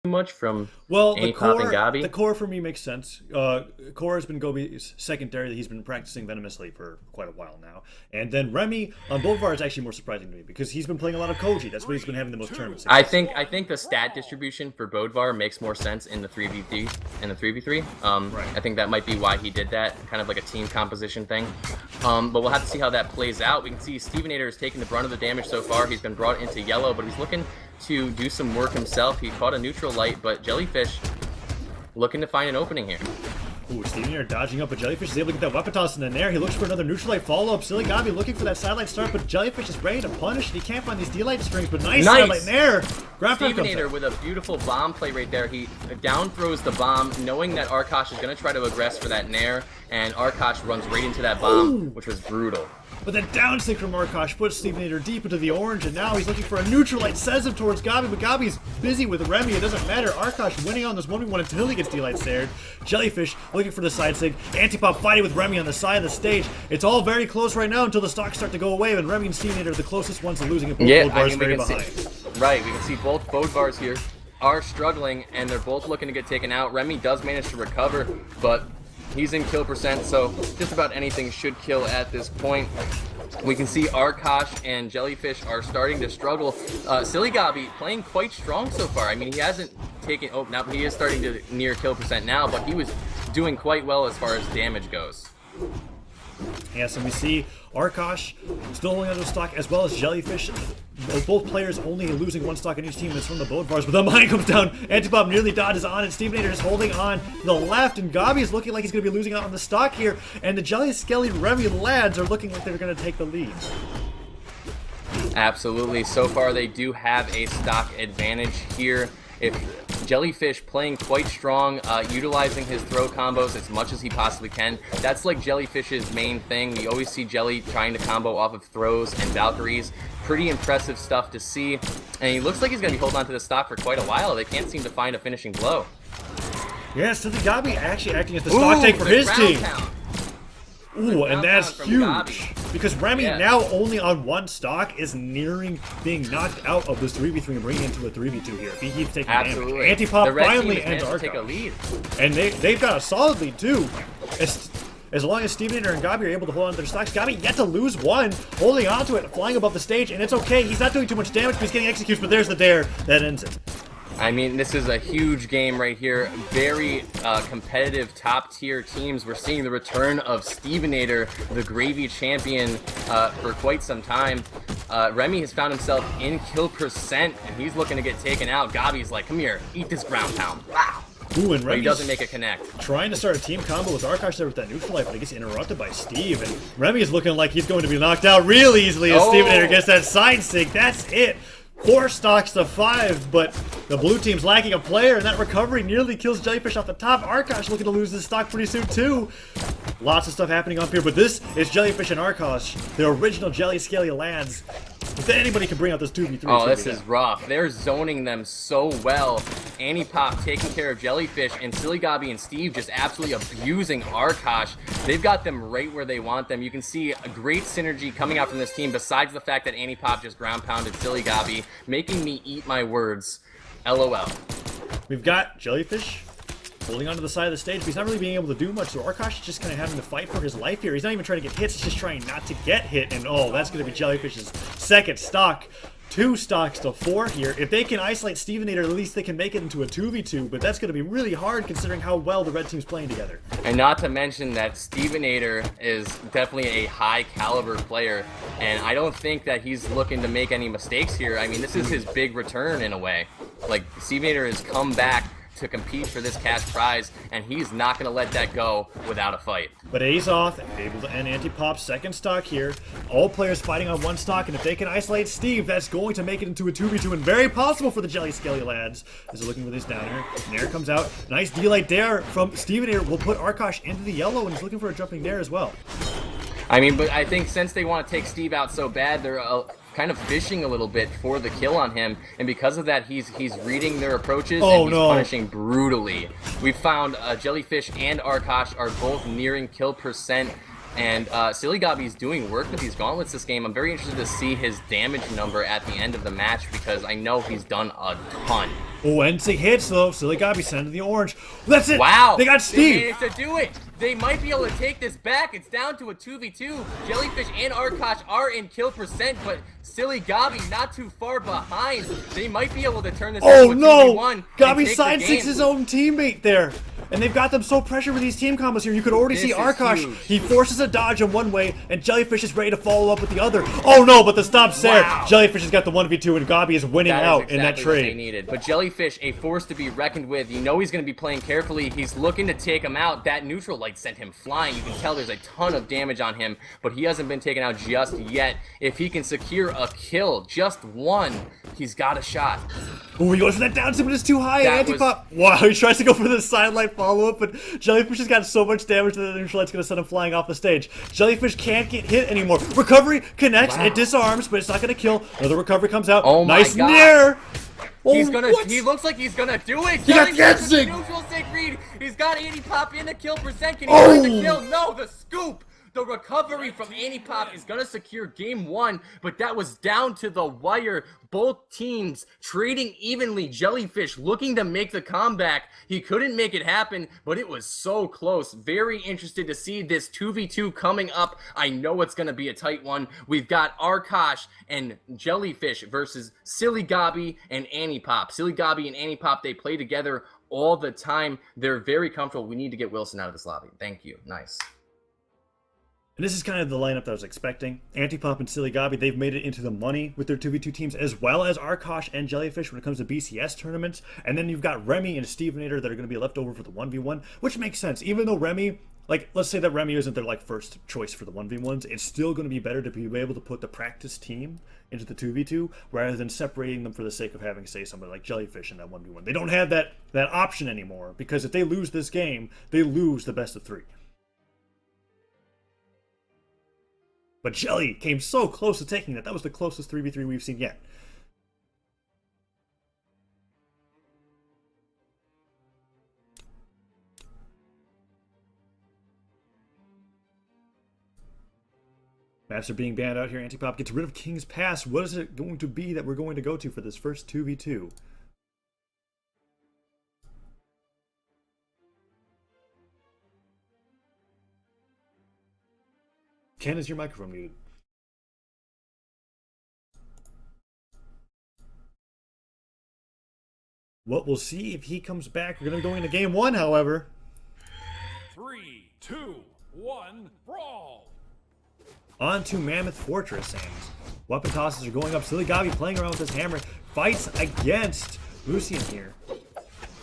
much from Well, Annie Pop and Gabi. the core for me makes sense. Core has been Gobi's secondary that he's been practicing venomously for quite a while now. And then Remmy on Boulevard is actually more surprising to me because he's been playing a lot of Koji. That's what he's been having the most tournament success. I think the stat distribution for Bodvar makes more sense in the 3v3 and the 3v3. Right. I think that might be why he did that, kind of like a team composition thing. But we'll have to see how that plays out. We can see Stevenator is taking the brunt of the damage so far. He's been brought into yellow, but he's looking to do some work himself. He caught a neutral light, but Jellyfish looking to find an opening here. Ooh, Stevenator dodging up, but Jellyfish is able to get that weapon toss in the air. He looks for another neutral light follow-up. Silly Gabi looking for that sidelight start, but Jellyfish is ready to punish, and he can't find these D-light strings, but nice sidelight in air. Stevenator with a beautiful bomb play right there. He down throws the bomb, knowing that Arkosh is going to try to aggress for that nair, and Arkosh runs right into that bomb, which was brutal. But then down sync from Arkosh puts Stevenator deep into the orange, and now he's looking for a neutral light, sends him towards Gabi, but Gabi's busy with Remmy. It doesn't matter. Arkosh winning on this 1v1 until he gets D-light snared. Jellyfish looking for the side sync. Antipop fighting with Remmy on the side of the stage. It's all very close right now until the stocks start to go away, and Remmy and Stevenator are the closest ones to losing, and both bars very behind. Right, we can see both bars here are struggling, and they're both looking to get taken out. Remmy does manage to recover, but he's in kill percent, so just about anything should kill at this point. We can see Arkosh and Jellyfish are starting to struggle. Silly Gabi playing quite strong so far. I mean, he hasn't taken... Oh, now he is starting to near kill percent now, but he was doing quite well as far as damage goes. Yes, and we see Arkosh still holding onto the stock as well as Jellyfish. Both players only losing one stock on each team. It's from the boat bars, but the mine comes down. Antipop nearly dodges on, and Stevenator is holding on to the left, and Gabi is looking like he's going to be losing out on the stock here, and the Jelly, Skelly, Remmy lads are looking like they're going to take the lead. Absolutely. So far, they do have a stock advantage here. If Jellyfish playing quite strong, utilizing his throw combos as much as he possibly can. That's like Jellyfish's main thing. We always see Jelly trying to combo off of throws and Valkyries. Pretty impressive stuff to see. And he looks like he's going to be holding on to the stock for quite a while. They can't seem to find a finishing blow. Yes, so the Gabi actually acting as the stock take for his team. Ooh, and that's huge. Gabi. Because Remmy now only on one stock is nearing being knocked out of this 3v3 and bringing into a 3v2 here. He keeps taking damage. Antipop finally ends Arkosh. Take a lead. And they've got a solid lead too. As long as Stevenator and Gabi are able to hold on to their stocks. Gabi yet to lose one, holding onto it, flying above the stage, and it's okay. He's not doing too much damage, but he's getting executed, but there's the dare that ends it. I mean, this is a huge game right here. Very competitive top-tier teams. We're seeing the return of Stevenator, the Gravy champion, for quite some time. Remmy has found himself in kill percent, and he's looking to get taken out. Gabi's like, come here, eat this ground pound. Wow. Ooh, and he doesn't make a connect. Trying to start a team combo with Arkosh there with that neutral light, but he gets interrupted by Steve. And Remmy is looking like he's going to be knocked out real easily as Stevenator gets that side sync. That's it. 4 stocks to 5, but the blue team's lacking a player, and that recovery nearly kills Jellyfish off the top. Arkosh looking to lose this stock pretty soon, too. Lots of stuff happening up here, but this is Jellyfish and Arkosh, the original Jelly Skelly lads. If anybody can bring out this 2v3. Oh, this is rough. They're zoning them so well. Antipop taking care of Jellyfish, and Silly Gabi and Steve just absolutely abusing Arkosh. They've got them right where they want them. You can see a great synergy coming out from this team, besides the fact that Antipop just ground pounded Silly Gabi, making me eat my words. LOL. We've got Jellyfish holding onto the side of the stage, but he's not really being able to do much, so Arkosh is just kind of having to fight for his life here. He's not even trying to get hits, he's just trying not to get hit, and oh, that's going to be Jellyfish's second stock. 2 stocks to 4 here. If they can isolate Stevenator, at least they can make it into a 2v2, but that's going to be really hard considering how well the red team's playing together. And not to mention that Stevenator is definitely a high caliber player, and I don't think that he's looking to make any mistakes here. I mean, this is his big return in a way. Like, Stevenator has come back to compete for this cash prize, and he's not going to let that go without a fight. But A's off, able to end Antipop's second stock here. All players fighting on one stock, and if they can isolate Steve, that's going to make it into a 2v2, and very possible for the Jelly Skelly lads. As they're looking for this downer, Nair comes out. Nice D-light dare from Stevenator will put Arkosh into the yellow, and he's looking for a jumping dare as well. I mean, but I think since they want to take Steve out so bad, they're kind of fishing a little bit for the kill on him, and because of that, he's reading their approaches and he's punishing brutally. We found Jellyfish and Arkosh are both nearing kill percent. And Silly Gobby's doing work with these gauntlets this game. I'm very interested to see his damage number at the end of the match because I know he's done a ton. Oh, NC hits though. Silly Gobby sending the orange. That's it. Wow. They got Steve. They managed to do it. They might be able to take this back. It's down to a 2v2. Jellyfish and Arkosh are in kill percent, but Silly Gobby not too far behind. They might be able to turn this into a 2v1. Gobby side six his own teammate there. And they've got them so pressured with these team combos here. You could already see Arkosh. He forces a dodge in one way, and Jellyfish is ready to follow up with the other. Oh no, but the stop's there. Wow. Jellyfish has got the 1v2, and Gobby is winning out in that trade. What they needed. But Jellyfish, a force to be reckoned with. You know he's going to be playing carefully. He's looking to take him out. That neutral light sent him flying. You can tell there's a ton of damage on him, but he hasn't been taken out just yet. If he can secure a kill, just one, he's got a shot. Oh, he goes for that down but it's too high. Anti-pop. Wow, he tries to go for the sidelight follow-up, but Jellyfish has got so much damage that the neutral light's going to send him flying off the stage. Jellyfish can't get hit anymore. Recovery connects. Wow. It disarms, but it's not going to kill. Another recovery comes out. Oh my nice God. nair. Oh, he's gonna. What? He looks like he's gonna do it. He got Gensig. Neutral sig read. He's got Anti-pop in the kill percent. Can he find the kill? No, the scoop. The recovery from Anti-pop is going to secure game one, but that was down to the wire. Both teams trading evenly. Jellyfish looking to make the comeback. He couldn't make it happen, but it was so close. Very interested to see this 2v2 coming up. I know it's going to be a tight one. We've got Arkosh and Jellyfish versus Silly Gobby and Anti-pop. Silly Gobby and Anti-pop, they play together all the time. They're very comfortable. We need to get Wilson out of this lobby. Thank you. Nice. And this is kind of the lineup that I was expecting. Anti-pop and Silly Gobby, they've made it into the money with their 2v2 teams, as well as Arkosh and Jellyfish when it comes to BCS tournaments. And then you've got Remmy and Stevenator that are going to be left over for the 1v1, which makes sense. Even though Remmy, like, let's say that Remmy isn't their, like, first choice for the 1v1s, it's still going to be better to be able to put the practice team into the 2v2 rather than separating them for the sake of having, say, somebody like Jellyfish in that 1v1. They don't have that option anymore, because if they lose this game, they lose the best of 3. But Jelly came so close to taking that. That was the closest 3v3 we've seen yet. Maps are being banned out here. Anti-pop gets rid of King's Pass. What is it going to be that we're going to go to for this first 2v2? Ken, is your microphone muted? Well, we'll see if he comes back. We're going to go into game one, however. 3, 2, 1, brawl! On to Mammoth Fortress, and weapon tosses are going up. Silly Gobby playing around with his hammer. Fights against Lucian here.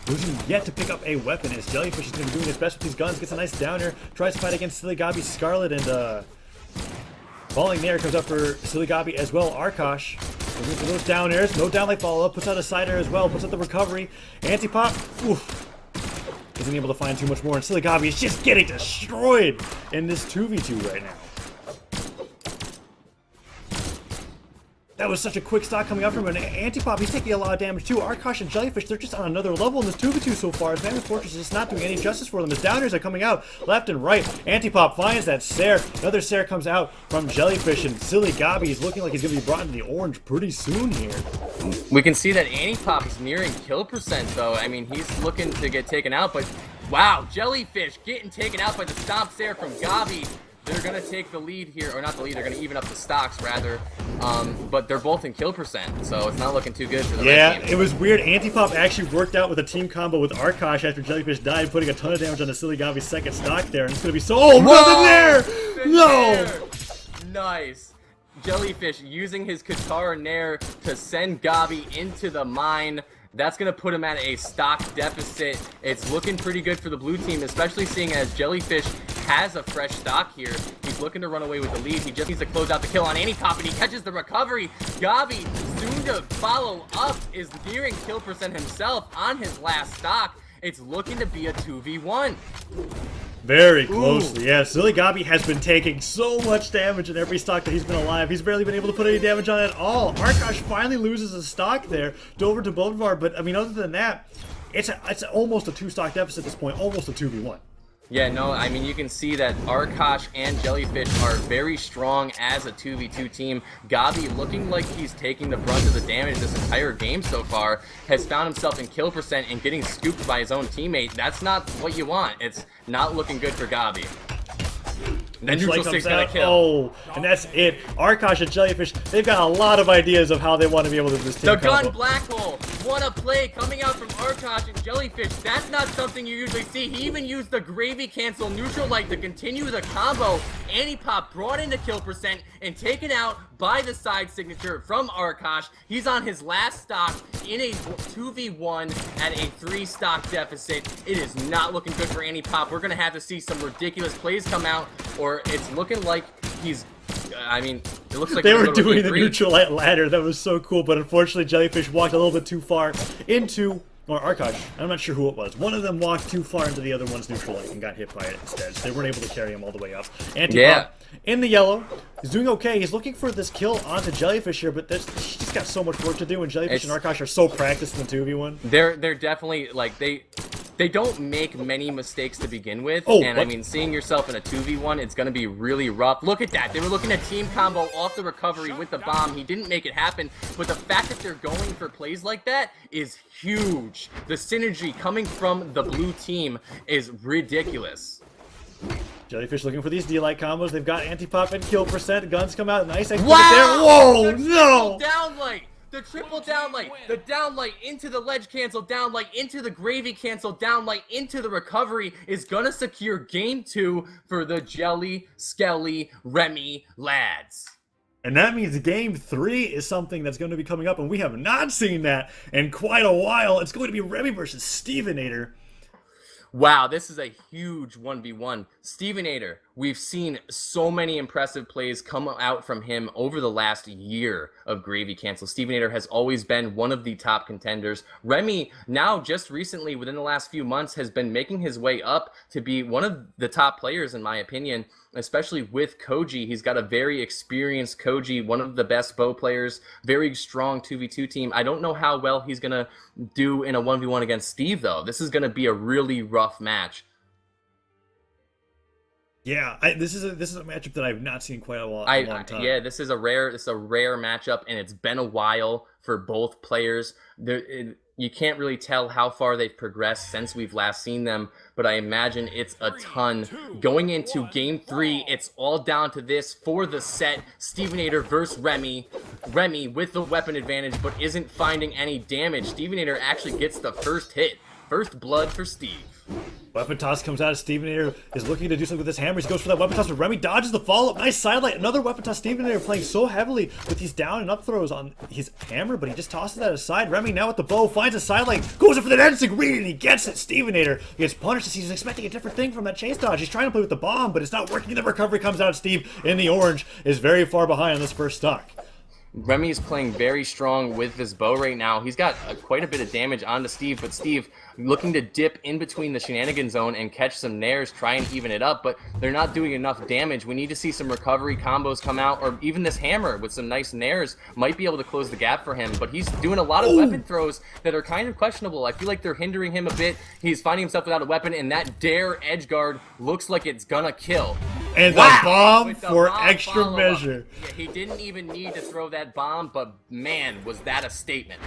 Lucian yet to pick up a weapon as Jellyfish is going to be doing his best with these guns. Gets a nice downer. Tries to fight against Silly Gobby's Scarlet, and falling there comes up for Silly Gobby as well. Arkosh looking for those down airs. No down light follow up. Puts out a side air as well. Puts out the recovery. Anti-pop. Oof. Isn't able to find too much more. And Silly Gobby is just getting destroyed in this 2v2 right now. That was such a quick stock coming up from him. And Anti-pop, he's taking a lot of damage too. Arkosh and Jellyfish, they're just on another level in this 2v2 so far. As Mammoth Fortress is just not doing any justice for them. His downers are coming out left and right. Anti-pop finds that Sair. Another Sair comes out from Jellyfish, and Silly Gobby is looking like he's going to be brought into the orange pretty soon here. We can see that Anti-pop is nearing kill percent, though. I mean, he's looking to get taken out, but wow, Jellyfish getting taken out by the stomp Sair from Gobby. They're going to take the lead here, or not the lead, they're going to even up the stocks, rather. But they're both in kill percent, so it's not looking too good for the red team. It was weird. Anti-pop actually worked out with a team combo with Arkosh after Jellyfish died, putting a ton of damage on the Silly Gobby's second stock there. And it's going to be so... Oh, nothing there! No! Nice. Jellyfish using his Katara Nair to send Gobby into the mine. That's going to put him at a stock deficit. It's looking pretty good for the blue team, especially seeing as Jellyfish has a fresh stock here. He's looking to run away with the lead. He just needs to close out the kill on Anti-pop, and he catches the recovery. Gobby, soon to follow up, is nearing kill percent himself on his last stock. It's looking to be a 2v1. Very closely, yeah. Silly Gobby has been taking so much damage in every stock that he's been alive. He's barely been able to put any damage on at all. Arkosh finally loses a stock there, over to Bodvar, but I mean, other than that, it's almost a 2-stock deficit at this point, almost a 2v1. Yeah, no, I mean, you can see that Arkosh and Jellyfish are very strong as a 2v2 team. Gabi, looking like he's taking the brunt of the damage this entire game so far, has found himself in kill percent and getting scooped by his own teammate. That's not what you want. It's not looking good for Gabi. Then neutral six got a kill. Oh, and that's it. Arkosh and Jellyfish, they've got a lot of ideas of how they want to be able to do this team The gun combo. black hole. What a play coming out from Arkosh and Jellyfish. That's not something you usually see. He even used the gravy cancel neutral light to continue the combo. Anti-pop brought into kill percent and taken out by the side signature from Arkosh. He's on his last stock in a 2v1 at a 3 stock deficit. It is not looking good for Anti-pop. We're going to have to see some ridiculous plays come out, or it's looking like he's... I mean, it looks like they were doing the neutral light ladder. That was so cool, but unfortunately Jellyfish walked a little bit too far into... Or Arkosh, I'm not sure who it was. One of them walked too far into the other one's neutral light and got hit by it instead. So they weren't able to carry him all the way up. Anti-pop in the yellow. He's doing okay. He's looking for this kill onto Jellyfish here, but he's just got so much work to do, and Jellyfish and Arkosh are so practiced in the 2v1. They're definitely, like, they don't make many mistakes to begin with, I mean, seeing yourself in a 2v1, it's going to be really rough. Look at that. They were looking at team combo off the recovery with the bomb. He didn't make it happen, but the fact that they're going for plays like that is huge. The synergy coming from the blue team is ridiculous. Jellyfish looking for these D-Light combos. They've got anti-pop and kill percent. Guns come out. Nice. Wow! There. Whoa, no! Down light! The triple down light, the down light into the ledge cancel, down light into the gravy cancel, down light into the recovery is gonna secure game 2 for the Jelly, Skelly, Remmy lads. And that means game 3 is something that's going to be coming up, and we have not seen that in quite a while. It's going to be Remmy versus Stevenator. Wow, this is a huge 1v1. Stevenator, we've seen so many impressive plays come out from him over the last year of Gravy Cancel. Stevenator has always been one of the top contenders. Remmy, now just recently, within the last few months, has been making his way up to be one of the top players, in my opinion, especially with Koji. He's got a very experienced Koji, one of the best bow players, very strong 2v2 team. I don't know how well he's going to do in a 1v1 against Steve, though. This is going to be a really rough match. Yeah, this is a matchup that I've not seen quite a long time. Yeah, this is a rare matchup, and it's been a while for both players. You can't really tell how far they've progressed since we've last seen them, but I imagine it's a ton. Going into game 3, it's all down to this for the set. Stevenator versus Remmy. Remmy with the weapon advantage, but isn't finding any damage. Stevenator actually gets the first hit. First blood for Steve. Weapon toss comes out. Stevenator is looking to do something with his hammer. He goes for that weapon toss, but Remmy dodges the follow-up. Nice sidelight. Another weapon toss. Stevenator playing so heavily with these down and up throws on his hammer, but he just tosses that aside. Remmy now with the bow finds a sidelight, goes in for the dancing read, and he gets it. Stevenator gets punished as he's expecting a different thing from that chase dodge. He's trying to play with the bomb, but it's not working. The recovery comes out. Steve in the orange is very far behind on this first stock. Remy is playing very strong with his bow right now. He's got quite a bit of damage onto Steve, but Steve looking to dip in between the shenanigan zone and catch some nairs, try and even it up, but they're not doing enough damage. We need to see some recovery combos come out, or even this hammer with some nice nairs might be able to close the gap for him, but he's doing a lot of weapon throws that are kind of questionable. I feel like they're hindering him a bit. He's finding himself without a weapon, and that dare edge guard looks like it's gonna kill. And the bomb for extra measure. Yeah, he didn't even need to throw that bomb, but man, was that a statement.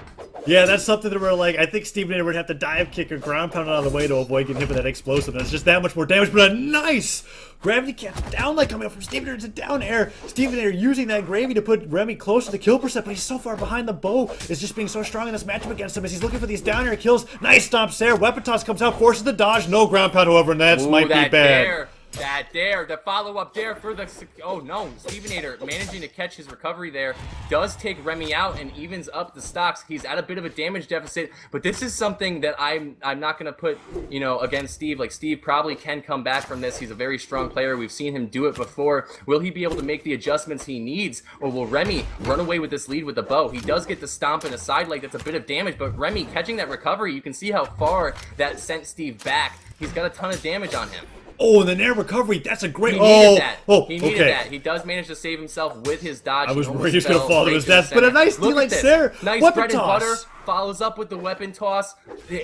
Yeah, that's something that we're like, I think Stevenator would have to dive kick or ground pound out of the way to avoid getting hit with that explosive. And it's just that much more damage, but a nice gravity cap down light coming up from Stevenator to down air. Stevenator using that gravy to put Remmy close to the kill percent, but he's so far behind. The bow is just being so strong in this matchup against him as he's looking for these down air kills. Nice stomps there. Weapon toss comes out, forces the dodge. No ground pound, however, and that might be bad. Dare. That dare, the follow-up dare for the... Oh no, Stevenator managing to catch his recovery there. Does take Remmy out and evens up the stocks. He's at a bit of a damage deficit, but this is something that I'm not going to put, you know, against Steve. Like, Steve probably can come back from this. He's a very strong player. We've seen him do it before. Will he be able to make the adjustments he needs, or will Remmy run away with this lead with the bow? He does get the stomp and a side leg. That's a bit of damage, but Remmy catching that recovery, you can see how far that sent Steve back. He's got a ton of damage on him. Oh, and the Nair recovery. That's a great... He needed that. Oh, He needed okay. that. He does manage to save himself with his dodge. I was He worried he was almost going to fall to fell his right the death, but a center. nice Look D-Light at this. Sarah. Nice Weapon bread and toss. butter. Follows up with the weapon toss.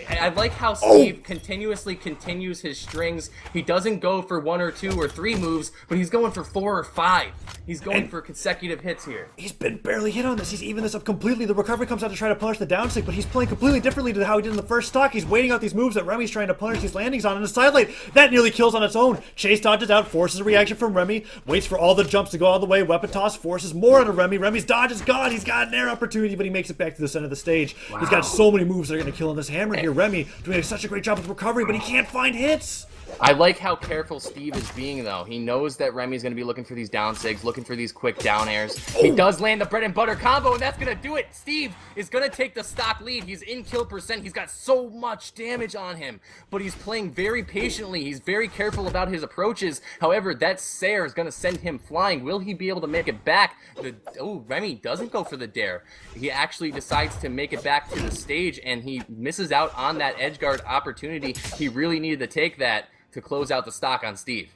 I like how Steve continuously continues his strings. He doesn't go for 1 or 2 or 3 moves, but he's going for 4 or 5. He's going for consecutive hits here. He's been barely hit on this. He's even this up completely. The recovery comes out to try to punish the down stick, but he's playing completely differently to how he did in the first stock. He's waiting out these moves that Remy's trying to punish these landings on in the side lane. That nearly kills on its own. Chase dodges out, forces a reaction from Remy, waits for all the jumps to go all the way. Weapon toss forces more out of Remy. Remy's dodge is gone. He's got an air opportunity, but he makes it back to the center of the stage. Wow. He's got so many moves that are going to kill in this hammer here. Remy doing such a great job with recovery, but he can't find hits. I like how careful Steve is being, though. He knows that Remy's going to be looking for these down sigs, looking for these quick down airs. He does land the bread and butter combo, and that's going to do it. Steve is going to take the stock lead. He's in kill percent. He's got so much damage on him, but he's playing very patiently. He's very careful about his approaches. However, that Sair is going to send him flying. Will he be able to make it back? Remy doesn't go for the dare. He actually decides to make it back to the stage, and he misses out on that edge guard opportunity. He really needed to take that to close out the stock on Steve.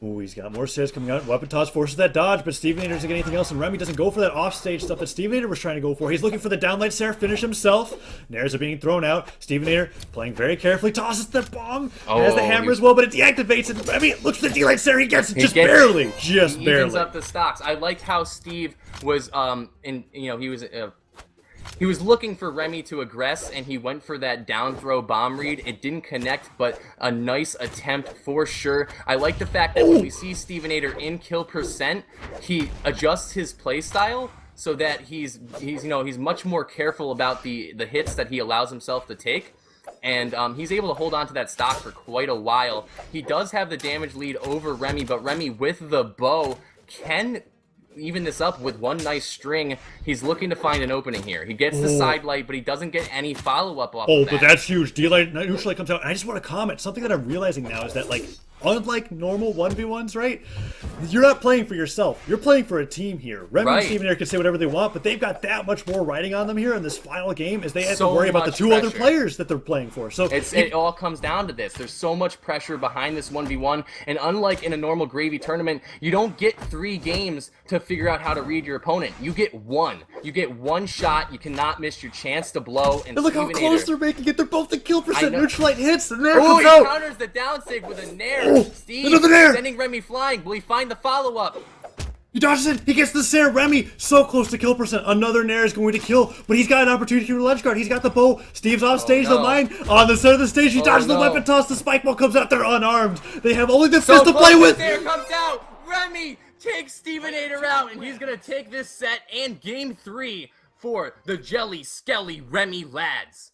Ooh, he's got more stairs coming out. Weapon toss forces that dodge, but Stevenator doesn't get anything else, and Remy doesn't go for that offstage stuff that Stevenator was trying to go for. He's looking for the downlight Sair finish himself. Nairs are being thrown out. Stevenator playing very carefully, tosses the bomb, has the hammer as well, but it deactivates, and Remy looks for the D-Light Sair. He gets it barely. He evens up the stocks. I liked how Steve was, he was looking for Remy to aggress, and he went for that down throw bomb read. It didn't connect, but a nice attempt for sure. I like the fact that when we see Stevenator in kill percent, he adjusts his play style so that he's much more careful about the hits that he allows himself to take. And he's able to hold on to that stock for quite a while. He does have the damage lead over Remy, but Remy with the bow can even this up with one nice string. He's looking to find an opening here. He gets the side light, but he doesn't get any follow-up off of that. But that's huge. D-Light neutral light comes out, and I just want to comment. Something that I'm realizing now is that, like, unlike normal 1v1s, right? You're not playing for yourself. You're playing for a team here. Remy and Stevenator can say whatever they want, but they've got that much more riding on them here in this final game as they have to worry about the 2 other players that they're playing for. So it all comes down to this. There's so much pressure behind this 1v1, and unlike in a normal gravy tournament, you don't get 3 games to figure out how to read your opponent. You get 1. You get 1 shot. You cannot miss your chance to blow. And look how close they're making it. They're both the kill percent. Neutral light hits, and there he comes out. counters the down sig with a nair. Steve another nair. sending Remy flying. Will he find the follow-up? He dodges it. He gets the Sair. Remy so close to kill percent. Another Nair is going to kill, but he's got an opportunity to ledge guard. He's got the bow. Steve's off stage. The mine on the center of the stage. He dodges the weapon toss. The spike ball comes out. They're unarmed. They have only the fist to play with. There comes out. Remy takes Stevenator out, and he's gonna take this set and game 3 for the Jelly Skelly Remy lads.